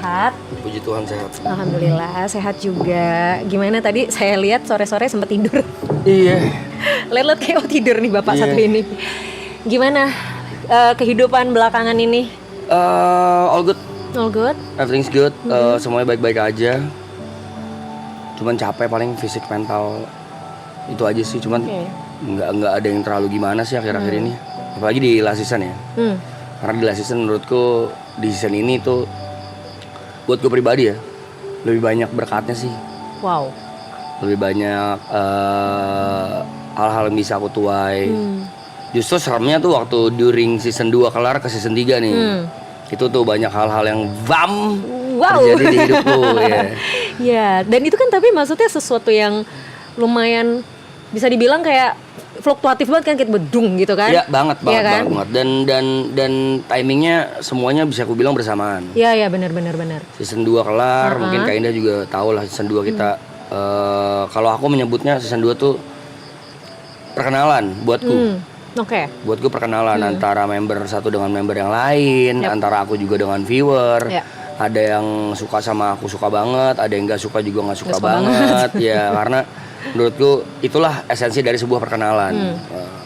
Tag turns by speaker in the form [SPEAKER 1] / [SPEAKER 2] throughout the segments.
[SPEAKER 1] sehat?
[SPEAKER 2] Puji Tuhan sehat.
[SPEAKER 1] Alhamdulillah sehat juga. Gimana tadi saya lihat sore-sore sempat tidur.
[SPEAKER 2] Iya.
[SPEAKER 1] Lihat-lihat kayak tidur nih Bapak satu ini. Gimana kehidupan belakangan ini?
[SPEAKER 2] All good.
[SPEAKER 1] All good?
[SPEAKER 2] Everything's good. Semuanya baik-baik aja. Cuman capek paling fisik mental itu aja sih. Cuman nggak ada yang terlalu gimana sih akhir-akhir ini. Apalagi di last season ya. Karena di last season menurutku di season ini tuh buat gue pribadi ya lebih banyak berkatnya sih.
[SPEAKER 1] Wow.
[SPEAKER 2] Lebih banyak hal-hal yang bisa aku tuai. Justru seremnya tuh waktu during season 2 kelar ke season 3 nih. Itu tuh banyak hal-hal yang terjadi di hidupku ya.
[SPEAKER 1] Ya, dan itu kan tapi maksudnya sesuatu yang lumayan bisa dibilang kayak fluktuatif banget kan, kayak bedung gitu kan?
[SPEAKER 2] Iya banget
[SPEAKER 1] kan?
[SPEAKER 2] banget. Dan timingnya semuanya bisa aku bilang bersamaan.
[SPEAKER 1] Iya benar.
[SPEAKER 2] Season 2 kelar, mungkin Kak Indah juga tahu lah season 2 kita. Kalau aku menyebutnya season 2 tuh perkenalan buatku.
[SPEAKER 1] Oke.
[SPEAKER 2] Buatku perkenalan antara member satu dengan member yang lain, antara aku juga dengan viewer. Ada yang suka sama aku suka banget, ada yang nggak suka juga nggak suka banget. Ya karena menurutku itulah esensi dari sebuah perkenalan.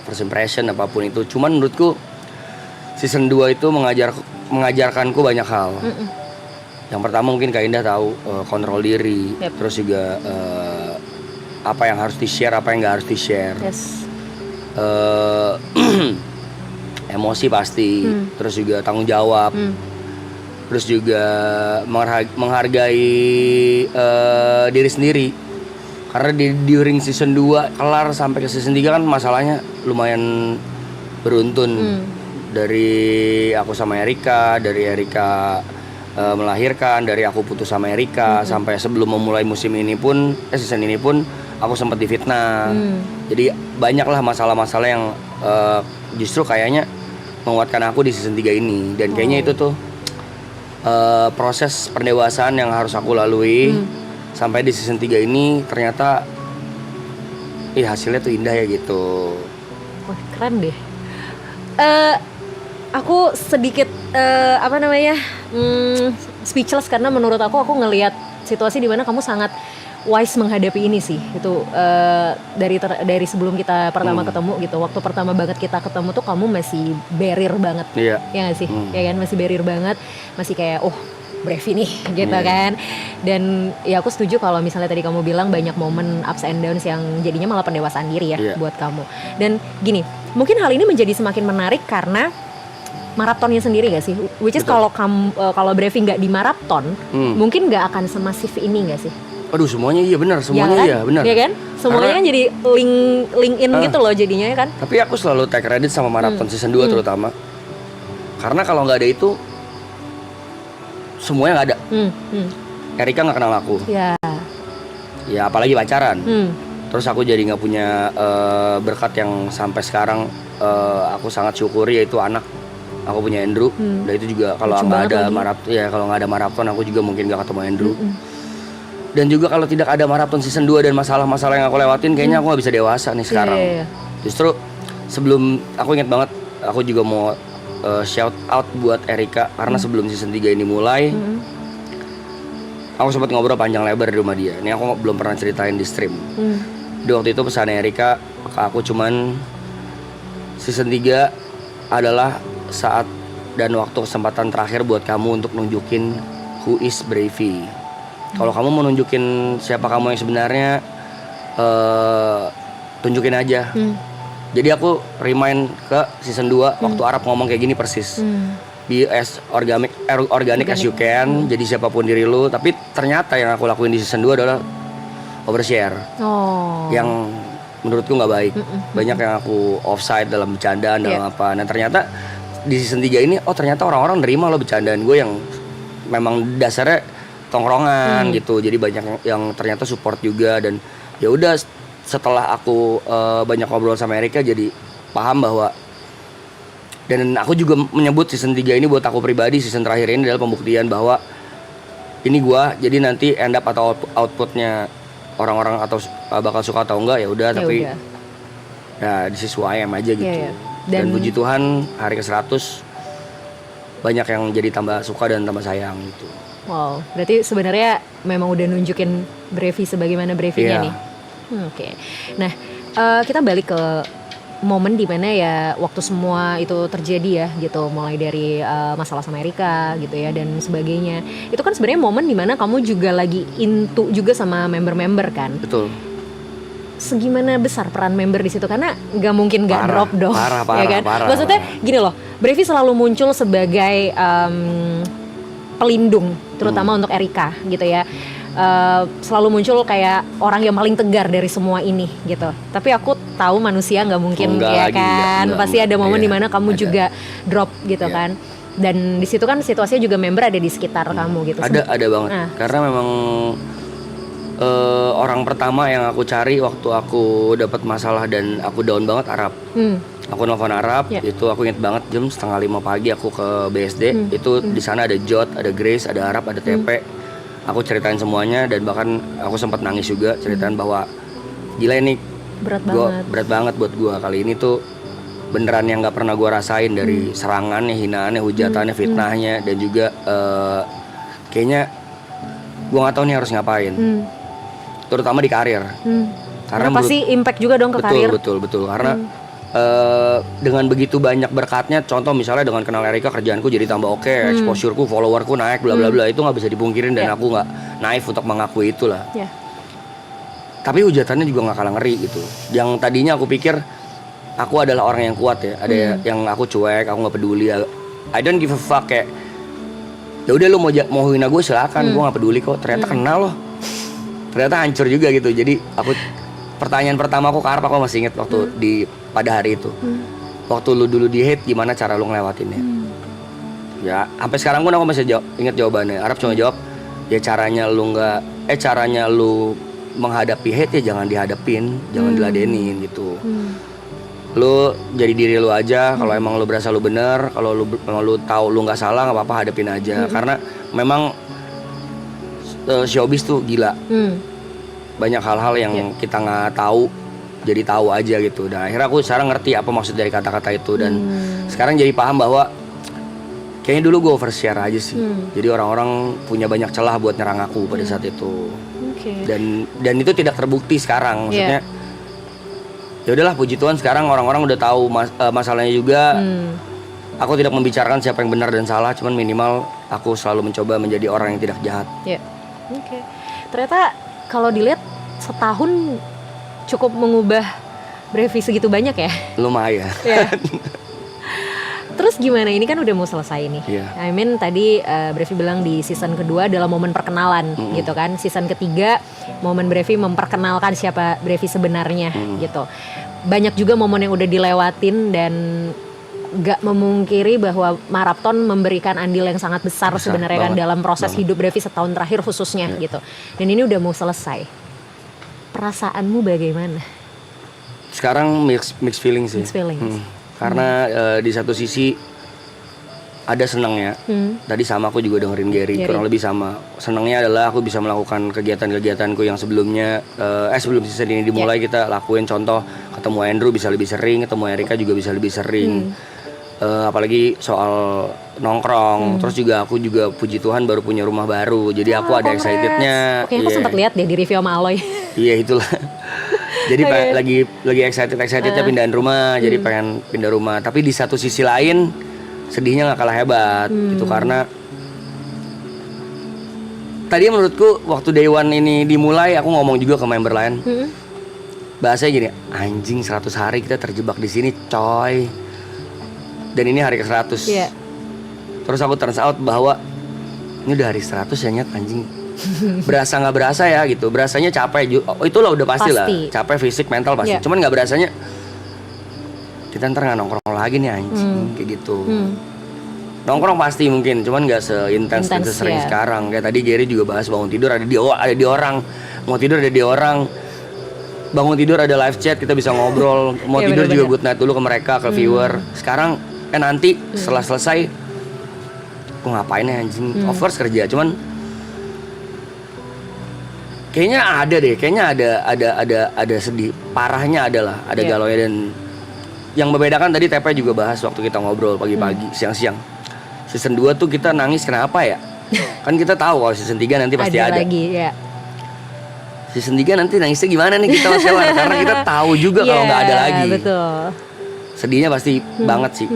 [SPEAKER 2] First impression apapun itu. Cuman menurutku season 2 itu mengajarkanku banyak hal. Yang pertama mungkin Kak Indah tahu kontrol diri, terus juga apa yang harus di-share, apa yang nggak harus di-share. Emosi pasti, terus juga tanggung jawab, terus juga menghargai diri sendiri. Karena during season 2 kelar sampai ke season 3 kan masalahnya lumayan beruntun. Dari aku sama Erika, dari Erika melahirkan, dari aku putus sama Erika, sampai sebelum memulai musim ini pun, season ini pun aku sempat difitnah. Jadi banyaklah masalah-masalah yang justru kayaknya menguatkan aku di season 3 ini. Dan kayaknya itu tuh proses pendewasaan yang harus aku lalui. Sampai di season 3 ini ternyata hasilnya tuh indah ya gitu.
[SPEAKER 1] Wah keren deh. Aku sedikit speechless karena menurut aku ngelihat situasi di mana kamu sangat wise menghadapi ini sih. Itu dari sebelum kita pertama ketemu gitu. Waktu pertama banget kita ketemu tuh kamu masih barrier banget. Iya nggak sih? Ya kan, masih barrier banget, masih kayak Brevi nih gitu kan. Dan ya aku setuju kalau misalnya tadi kamu bilang banyak momen ups and downs yang jadinya malah pendewasaan diri ya buat kamu. Dan gini, mungkin hal ini menjadi semakin menarik karena maratonnya sendiri gak sih? Which is kalau Brevi nggak di maraton, mungkin nggak akan semasif ini gak sih?
[SPEAKER 2] Aduh semuanya iya benar, semuanya iya benar.
[SPEAKER 1] Iya kan? Semuanya kan jadi link in gitu loh jadinya kan.
[SPEAKER 2] Tapi aku selalu take credit sama maraton season 2 terutama. Karena kalau nggak ada itu semuanya nggak ada. Erika nggak kenal aku. Ya apalagi pacaran. Terus aku jadi nggak punya berkat yang sampai sekarang aku sangat syukuri, yaitu anak. Aku punya Andrew. Dan itu juga kalau nggak ada maraton, aku juga mungkin nggak ketemu Andrew. Dan juga kalau tidak ada maraton season 2 dan masalah-masalah yang aku lewatin, kayaknya aku nggak bisa dewasa nih sekarang. Justru sebelum, aku ingat banget, aku juga mau shout out buat Erika. Karena sebelum season 3 ini mulai, aku sempat ngobrol panjang lebar di rumah dia. Ini aku belum pernah ceritain di stream. Di waktu itu pesan Erika ke aku cuman, season 3 adalah saat dan waktu kesempatan terakhir buat kamu untuk nunjukin who is Brevi. Kalau kamu mau nunjukin siapa kamu yang sebenarnya, tunjukin aja. Jadi aku remind ke season 2 waktu Arab ngomong kayak gini persis. Be as organic as you can. Jadi siapapun diri lu. Tapi ternyata yang aku lakuin di season 2 adalah overshare. Yang menurutku gak baik. Banyak yang aku offside dalam bercandaan, dalam apa. Nah ternyata di season 3 ini, ternyata orang-orang nerima loh bercandaan gue yang memang dasarnya tongkrongan gitu. Jadi banyak yang ternyata support juga. Dan ya udah, setelah aku banyak ngobrol sama Erika, jadi paham bahwa, dan aku juga menyebut season 3 ini buat aku pribadi, season terakhir ini adalah pembuktian bahwa ini gua, jadi nanti end up atau outputnya orang-orang atau bakal suka atau enggak ya udah, tapi ya this is who I am aja gitu. Dan puji Tuhan hari ke 100 banyak yang jadi tambah suka dan tambah sayang gitu.
[SPEAKER 1] Wow, berarti sebenarnya memang udah nunjukin Brevi sebagaimana Brevinya nih. Oke. Nah, kita balik ke momen dimana ya waktu semua itu terjadi ya gitu, mulai dari masalah sama Erika gitu ya dan sebagainya. Itu kan sebenarnya momen dimana kamu juga lagi into juga sama member-member kan.
[SPEAKER 2] Betul.
[SPEAKER 1] Segimana besar peran member di situ, karena nggak mungkin nggak drop dong,
[SPEAKER 2] parah,
[SPEAKER 1] ya kan?
[SPEAKER 2] Parah,
[SPEAKER 1] maksudnya gini loh, Brevi selalu muncul sebagai pelindung, terutama untuk Erika gitu ya. Selalu muncul kayak orang yang paling tegar dari semua ini gitu. Tapi aku tahu manusia nggak mungkin ya kan, pasti ada momen dimana kamu juga drop gitu kan. Dan di situ kan situasinya juga member ada di sekitar kamu gitu.
[SPEAKER 2] Ada banget. Karena memang orang pertama yang aku cari waktu aku dapat masalah dan aku down banget Arab. Aku nelfon Arab, itu aku inget banget jam 4:30 pagi aku ke BSD. Itu di sana ada Jot, ada Grace, ada Arab, ada TP. Aku ceritain semuanya dan bahkan aku sempat nangis juga, ceritain bahwa gila ini berat banget buat gua kali ini tuh, beneran yang nggak pernah gua rasain dari serangannya, hinaannya, hujatannya, fitnahnya, dan juga kayaknya gua nggak tahu nih harus ngapain. Terutama di karir.
[SPEAKER 1] Karena pasti impact juga dong ke karir.
[SPEAKER 2] Betul. Karena dengan begitu banyak berkatnya, contoh misalnya dengan kenal Erika, kerjaanku jadi tambah oke, exposure-ku, followerku naik, bla bla bla, itu nggak bisa dipungkirin dan aku nggak naif untuk mengakui itulah. Tapi hujatannya juga nggak kalah ngeri gitu. Yang tadinya aku pikir aku adalah orang yang kuat ya, ada yang aku cuek, aku nggak peduli, I don't give a fuck, kayak ya udah lu mau hina gue silakan, gue nggak peduli kok. Ternyata kenal loh. Ternyata hancur juga gitu. Jadi pertanyaan pertama aku ke Arab, aku masih inget waktu pada hari itu. Waktu lu dulu di hate, gimana cara lu ngelewatinnya? Ya sampai sekarang pun aku masih inget jawabannya. Arab cuma jawab, ya caranya lu menghadapi hate ya jangan dihadapin, jangan diladenin gitu. Lu jadi diri lu aja. Kalau emang lu berasa lu bener, kalau lu tahu lu nggak salah, nggak apa-apa, hadapin aja. Karena memang showbiz tuh gila. Banyak hal-hal yang kita nggak tahu jadi tahu aja gitu. Dan akhirnya aku sekarang ngerti apa maksud dari kata-kata itu. Dan sekarang jadi paham bahwa kayaknya dulu gue overshare aja sih. Jadi orang-orang punya banyak celah buat nyerang aku pada saat itu. Dan itu tidak terbukti sekarang. Maksudnya ya udahlah, puji Tuhan sekarang orang-orang udah tahu masalahnya juga. Aku tidak membicarakan siapa yang benar dan salah, cuman minimal aku selalu mencoba menjadi orang yang tidak jahat.
[SPEAKER 1] Ternyata kalau dilihat setahun cukup mengubah Brevi segitu banyak ya.
[SPEAKER 2] Lumayan.
[SPEAKER 1] Terus gimana, ini kan udah mau selesai nih. I mean tadi Brevi bilang di season kedua adalah momen perkenalan gitu kan. Season ketiga momen Brevi memperkenalkan siapa Brevi sebenarnya gitu. Banyak juga momen yang udah dilewatin dan gak memungkiri bahwa Marathon memberikan andil yang sangat besar sebenarnya kan dalam proses hidup Brevi setahun terakhir khususnya gitu. Dan ini udah mau selesai. Perasaanmu bagaimana?
[SPEAKER 2] Sekarang mixed feeling sih. Karena di satu sisi ada senangnya. Tadi sama aku juga dengerin Gary, kurang lebih sama. Senangnya adalah aku bisa melakukan kegiatan-kegiatanku yang sebelumnya sebelum season ini dimulai kita lakuin. Contoh ketemu Andrew bisa lebih sering, ketemu Erika juga bisa lebih sering. Apalagi soal nongkrong. Terus juga aku juga puji Tuhan baru punya rumah baru. Jadi aku ada excitednya.
[SPEAKER 1] Oke, aku sempat lihat deh di review sama Aloy.
[SPEAKER 2] Iya itulah. Jadi lagi excitednya pindahan rumah. Jadi pengen pindah rumah. Tapi di satu sisi lain sedihnya nggak kalah hebat gitu, karena tadi menurutku waktu Day One ini dimulai aku ngomong juga ke member lain. Bahasanya gini, anjing 100 hari kita terjebak di sini coy. Dan ini hari ke-100. Terus aku turns out bahwa ini udah hari 100 ya, nyet anjing. Berasa nggak berasa ya gitu. Berasanya capek. Itulah udah pasti lah. Capek fisik, mental pasti. Cuman nggak berasanya kita ntar nggak nongkrong lagi nih anjing kayak gitu. Nongkrong pasti mungkin, cuman nggak seintens dan sesering sekarang. Kayak tadi Gary juga bahas bangun tidur ada di orang. Mau tidur ada di orang. Bangun tidur ada live chat, kita bisa ngobrol. Mau tidur juga good night dulu ke mereka, ke viewer. Sekarang nanti setelah selesai aku ngapain ya anjing. Of course kerja, cuman kayaknya ada sedih. Parahnya adalah ada galaunya. Dan yang membedakan tadi TP juga bahas waktu kita ngobrol pagi-pagi, siang-siang. season 2 tuh kita nangis kenapa ya? Kan kita tahu kalau season 3 nanti pasti ada.
[SPEAKER 1] lagi ya.
[SPEAKER 2] Season 3 nanti nangisnya gimana nih kita Mas Hewan? Karena kita tahu juga kalau nggak ada lagi.
[SPEAKER 1] Betul.
[SPEAKER 2] Sedihnya pasti banget sih.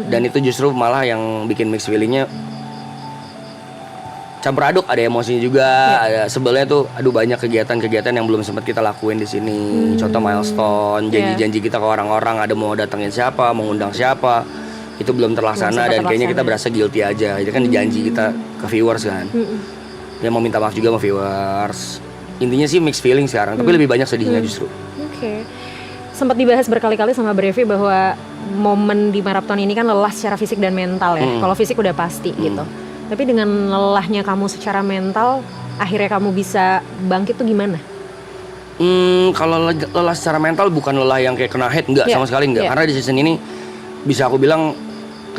[SPEAKER 2] Dan itu justru malah yang bikin mixed feelingnya campur aduk, ada emosinya juga, ada sebelnya tuh, aduh banyak kegiatan-kegiatan yang belum sempat kita lakuin di sini. Contoh milestone, janji-janji kita ke orang-orang, ada mau datengin siapa, mau ngundang siapa, itu belum terlaksana dan kayaknya kita berasa guilty aja. Itu kan janji kita ke viewers kan. Dia mau minta maaf juga sama viewers. Intinya sih mixed feeling sekarang, tapi lebih banyak sedihnya justru.
[SPEAKER 1] Oke. Sempat dibahas berkali-kali sama Brevi bahwa momen di maraton ini kan lelah secara fisik dan mental ya. Kalau fisik udah pasti gitu. Tapi dengan lelahnya kamu secara mental, akhirnya kamu bisa bangkit tuh gimana?
[SPEAKER 2] Kalau lelah secara mental bukan lelah yang kayak kena hate, enggak, sama sekali enggak. Karena di season ini bisa aku bilang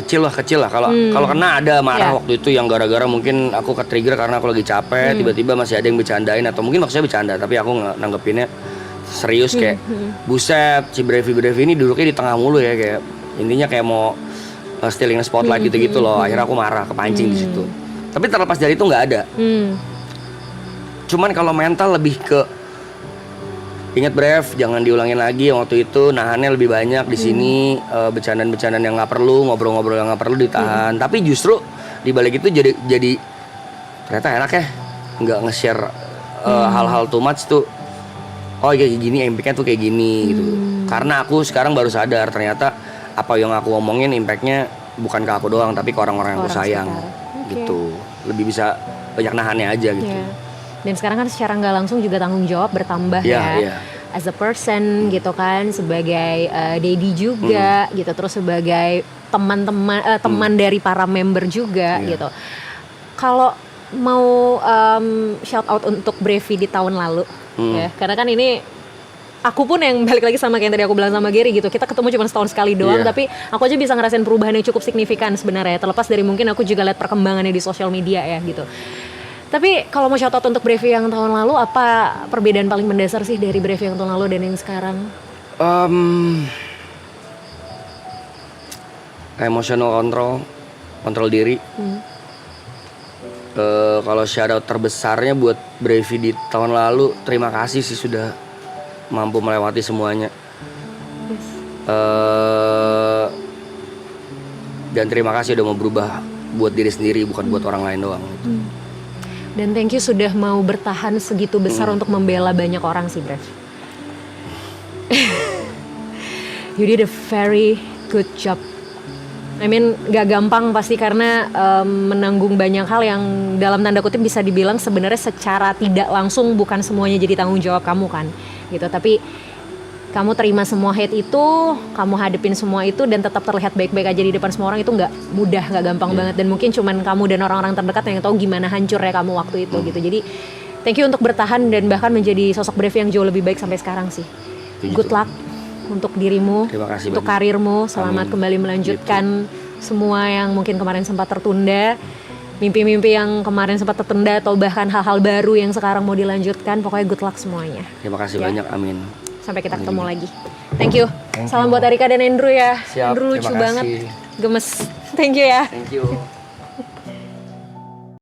[SPEAKER 2] kecil lah. Kalau kena ada marah waktu itu yang gara-gara mungkin aku ke-trigger karena aku lagi capek, tiba-tiba masih ada yang bercandain atau mungkin maksudnya bercanda, tapi aku nanggepinnya serius kayak buset, si Brevi ini duduknya di tengah mulu ya, kayak intinya kayak mau stealing spotlight gitu loh. Akhirnya aku marah, kepancing di situ. Tapi terlepas dari itu nggak ada. Cuman kalau mental lebih ke ingat Brev, jangan diulangin lagi yang waktu itu, nahannya lebih banyak di sini, bercandaan-bercandaan yang nggak perlu, ngobrol-ngobrol yang nggak perlu ditahan. Tapi justru di balik itu jadi ternyata enak ya, nggak nge-share hal-hal too much tuh. Oh kayak gini, impact-nya tuh kayak gini gitu. Karena aku sekarang baru sadar ternyata apa yang aku omongin impactnya bukan ke aku doang, tapi ke orang-orang yang aku sayang gitu. Lebih bisa banyak nahannya aja gitu.
[SPEAKER 1] Dan sekarang kan secara nggak langsung juga tanggung jawab bertambah as a person gitu kan, sebagai daddy juga gitu, terus sebagai teman dari para member juga gitu. Kalau mau shout out untuk Brevi di tahun lalu ya, karena kan ini aku pun yang balik lagi sama kayak yang tadi aku bilang sama Gary gitu, kita ketemu cuma setahun sekali doang, tapi aku aja bisa ngerasain perubahan yang cukup signifikan sebenarnya, terlepas dari mungkin aku juga lihat perkembangannya di sosial media ya gitu. Tapi kalau mau shout out untuk Brevi yang tahun lalu, apa perbedaan paling mendasar sih dari Brevi yang tahun lalu dan yang sekarang?
[SPEAKER 2] Emotional kontrol diri. Kalau shout out terbesarnya buat Brevi di tahun lalu, terima kasih sih sudah mampu melewati semuanya. Dan terima kasih udah mau berubah buat diri sendiri, bukan buat orang lain doang.
[SPEAKER 1] Dan thank you sudah mau bertahan segitu besar untuk membela banyak orang sih, Brev. You did a very good job. I mean, gak gampang pasti karena menanggung banyak hal yang dalam tanda kutip bisa dibilang sebenarnya secara tidak langsung bukan semuanya jadi tanggung jawab kamu kan, gitu. Tapi kamu terima semua hate itu, kamu hadepin semua itu dan tetap terlihat baik-baik aja di depan semua orang, itu nggak mudah, nggak gampang banget. Dan mungkin cuman kamu dan orang-orang terdekat yang tahu gimana hancurnya kamu waktu itu gitu. Jadi thank you untuk bertahan dan bahkan menjadi sosok Brevi yang jauh lebih baik sampai sekarang sih. Good luck untuk dirimu, untuk karirmu. Selamat kembali melanjutkan semua yang mungkin kemarin sempat tertunda, mimpi-mimpi yang kemarin sempat tertunda, atau bahkan hal-hal baru yang sekarang mau dilanjutkan. Pokoknya good luck semuanya.
[SPEAKER 2] Terima kasih banyak, amin.
[SPEAKER 1] Sampai kita ketemu lagi. Thank you. Salam buat Erika dan Andrew ya.
[SPEAKER 2] Siap,
[SPEAKER 1] Andrew lucu banget, gemes. Thank you ya.
[SPEAKER 2] Thank you.